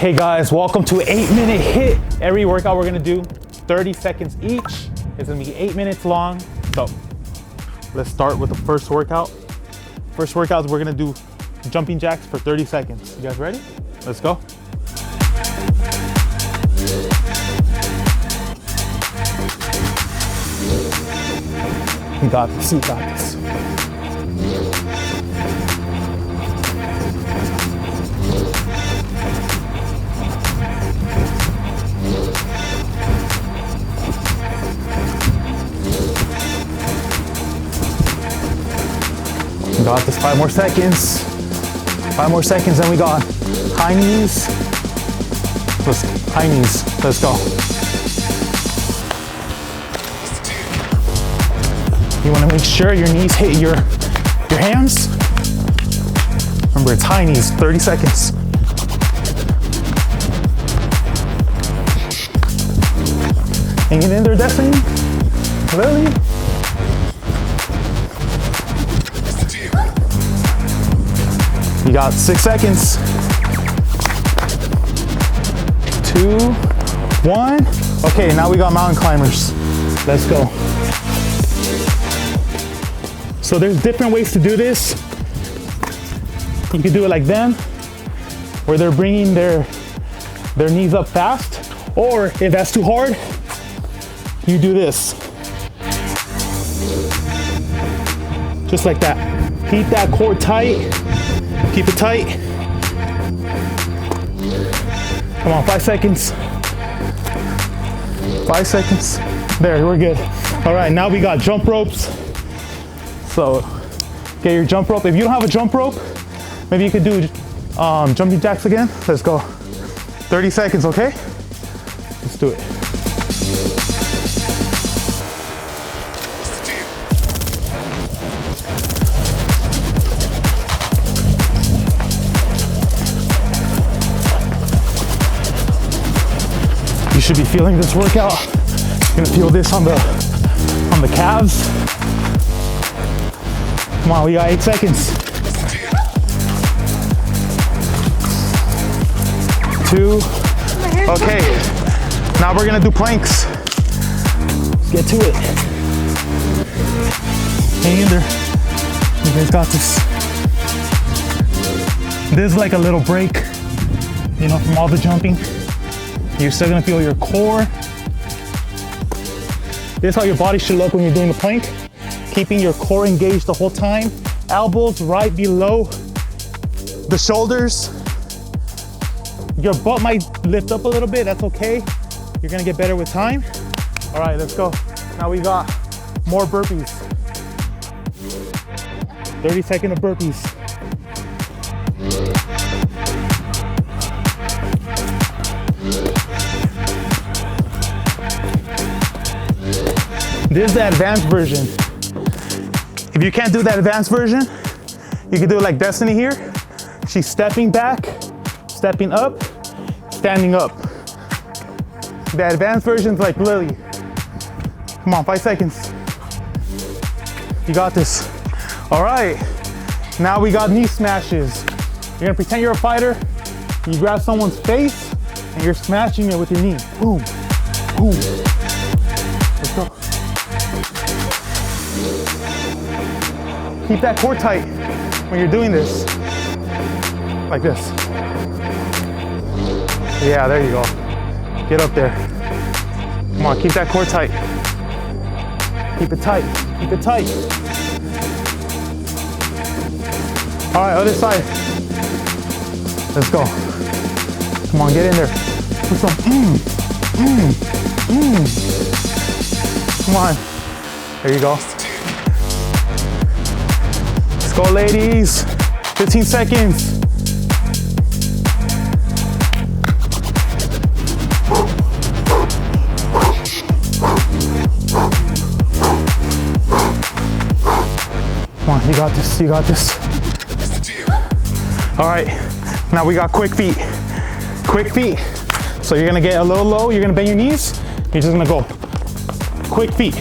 Hey guys, welcome to 8-minute HITT. Every workout we're gonna do 30 seconds each. It's gonna be 8 minutes long. So let's start with the first workout. First workout, we're gonna do jumping jacks for 30 seconds. You guys ready? Let's go. You got this, you got this. Got this, 5 more seconds. 5 more seconds, and we got high knees. High knees, let's go. You wanna make sure your knees hit your hands. Remember, it's high knees, 30 seconds. Hanging in there, Destiny. Lily. You got 6 seconds. 2, 1. Okay, now we got mountain climbers. Let's go. So there's different ways to do this. You can do it like them, where they're bringing their knees up fast. Or if that's too hard, you do this. Just like that. Keep that core tight. Keep it tight. Come on, 5 seconds. 5 seconds. There, we're good. All right, now we got jump ropes. So get your jump rope. If you don't have a jump rope, maybe you could do jumping jacks again. Let's go. 30 seconds, okay? Let's do it. You should be feeling this workout. You're gonna feel this on the calves. Come on, we got 8 seconds. 2. Okay, now we're gonna do planks. Let's get to it. Hang in there. You guys got this. This is like a little break, you know, from all the jumping. You're still gonna feel your core. This is how your body should look when you're doing the plank. Keeping your core engaged the whole time. Elbows right below the shoulders. Your butt might lift up a little bit, that's okay. You're gonna get better with time. All right, let's go. Now we got more burpees. 30 seconds of burpees. This is the advanced version. If you can't do that advanced version, you can do it like Destiny here. She's stepping back, stepping up, standing up. The advanced version's like Lily. Come on, 5 seconds. You got this. All right, now we got knee smashes. You're gonna pretend you're a fighter. You grab someone's face and you're smashing it with your knee. Boom, boom. Let's go. Keep that core tight when you're doing this. Like this. Yeah, there you go. Get up there. Come on, keep that core tight. Keep it tight, keep it tight. All right, other side. Let's go. Come on, get in there. Put some Come on. There you go. Let's go, ladies. 15 seconds. Come on, you got this, you got this. All right, now we got quick feet. Quick feet. So you're gonna get a little low, you're gonna bend your knees, you're just gonna go. Quick feet.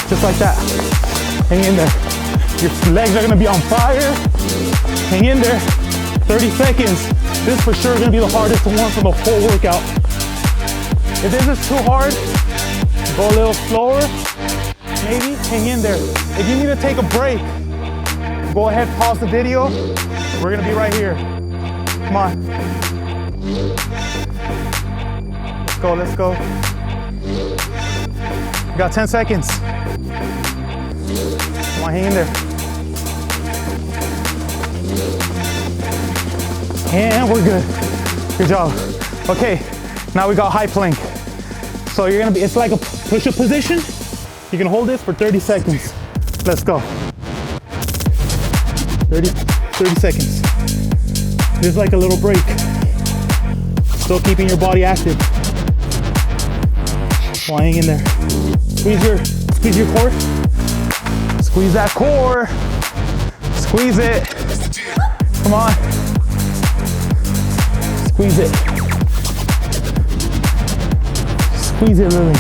Just like that. Hang in there. Your legs are gonna be on fire. Hang in there. 30 seconds. This for sure is gonna be the hardest one for the whole workout. If this is too hard, go a little slower, maybe, hang in there. If you need to take a break, go ahead, pause the video. We're gonna be right here. Come on. Let's go, let's go. You got 10 seconds. Come on, hang in there. And we're good. Good job. Okay, now we got high plank. So you're gonna be, it's like a push-up position. You can hold this for 30 seconds. Let's go. 30 seconds. This is like a little break. Still keeping your body active. Come on, hang in there. Squeeze your core. Squeeze that core. Squeeze it. Come on. Squeeze it. Squeeze it, Lily.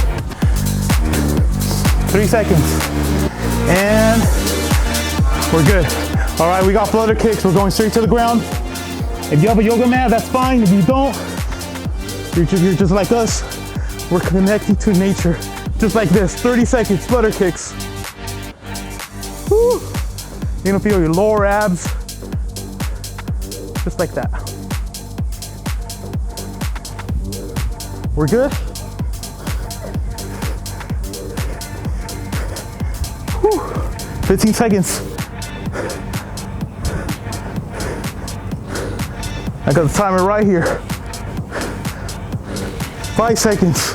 3 seconds. And we're good. All right, we got flutter kicks. We're going straight to the ground. If you have a yoga mat, that's fine. If you don't, you're just like us. We're connecting to nature. Just like this, 30 seconds, flutter kicks. Woo. You're gonna feel your lower abs. Just like that. We're good? Whew. 15 seconds. I got the timer right here. 5 seconds.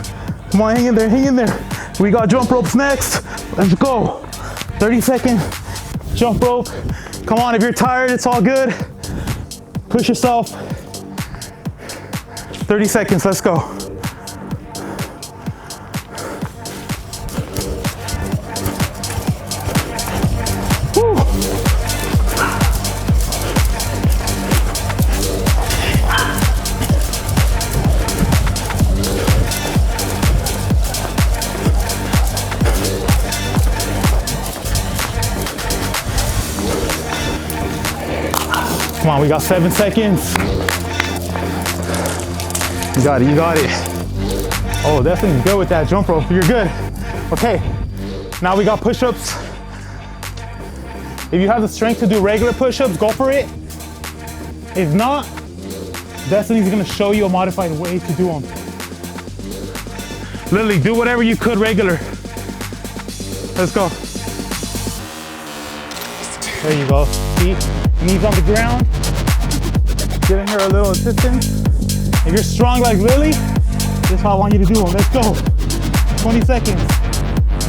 Come on, hang in there, hang in there. We got jump ropes next. Let's go. 30-second jump rope. Come on, if you're tired, it's all good. Push yourself. 30 seconds, let's go. Come on, we got 7 seconds. You got it, you got it. Oh, definitely good with that jump rope. You're good. Okay, now we got push-ups. If you have the strength to do regular push-ups, go for it. If not, Destiny's gonna show you a modified way to do them. Literally, do whatever you could regular. Let's go. There you go. See? Knees on the ground. Giving her a little assistance. If you're strong like Lily, this is how I want you to do them. Let's go. 20 seconds.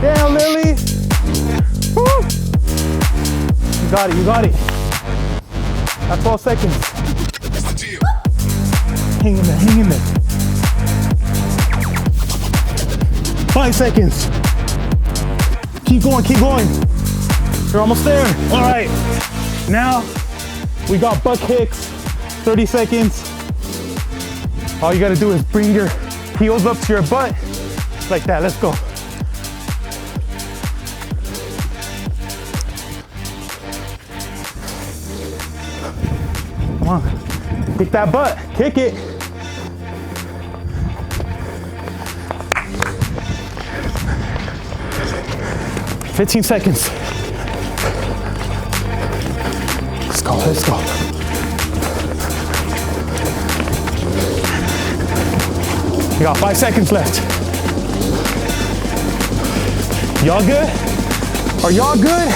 Damn, Lily. Woo. You got it, you got it. That's 12 seconds. Hang in there, hang in there. 5 seconds. Keep going, keep going. You're almost there. All right. Now, we got butt kicks, 30 seconds. All you gotta do is bring your heels up to your butt, like that, let's go. Come on, kick that butt, kick it. "15 seconds. Let's go, let's go. We got 5 seconds left. Y'all good? Are y'all good?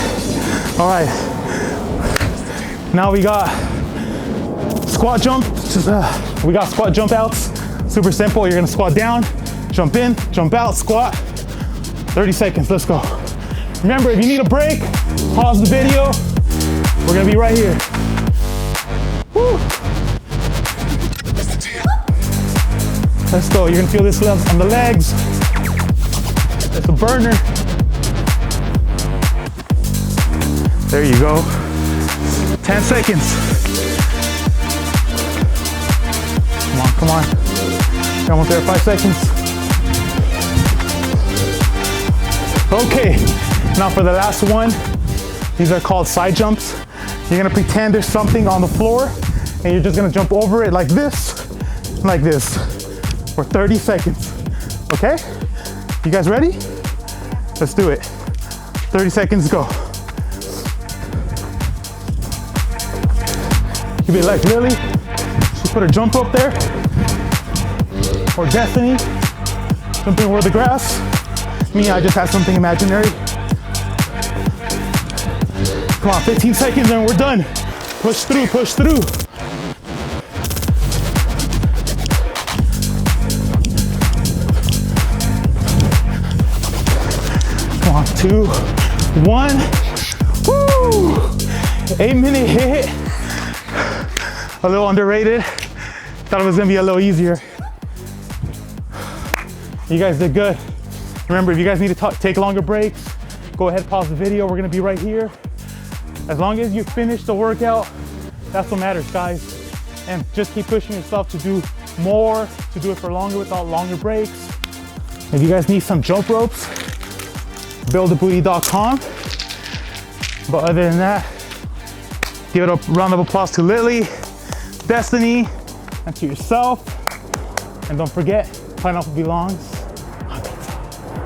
All right. Now we got squat jump. We got squat jump outs. Super simple. You're gonna squat down, jump in, jump out, squat. 30 seconds, let's go. Remember, if you need a break, pause the video. We're gonna be right here. Woo. Let's go. You're gonna feel this on the legs. It's a burner. There you go. 10 seconds. Come on, come on. You're almost there, 5 seconds. Okay, now for the last one, these are called side jumps. You're gonna pretend there's something on the floor and you're just gonna jump over it like this for 30 seconds, okay? You guys ready? Let's do it. 30 seconds, go. You be like Lily, she put a jump rope there, or Destiny, jumping over the grass. Me, I just have something imaginary. Come on, 15 seconds and we're done. Push through, push through. Come on, 2, 1. Woo! 8-minute hit. A little underrated. Thought it was gonna be a little easier. You guys did good. Remember, if you guys need to take longer breaks, go ahead, pause the video. We're gonna be right here. As long as you finish the workout, that's what matters, guys. And just keep pushing yourself to do more, to do it for longer without longer breaks. If you guys need some jump ropes, buildabooty.com. But other than that, give it a round of applause to Lily, Destiny, and to yourself. And don't forget, pineapple belongs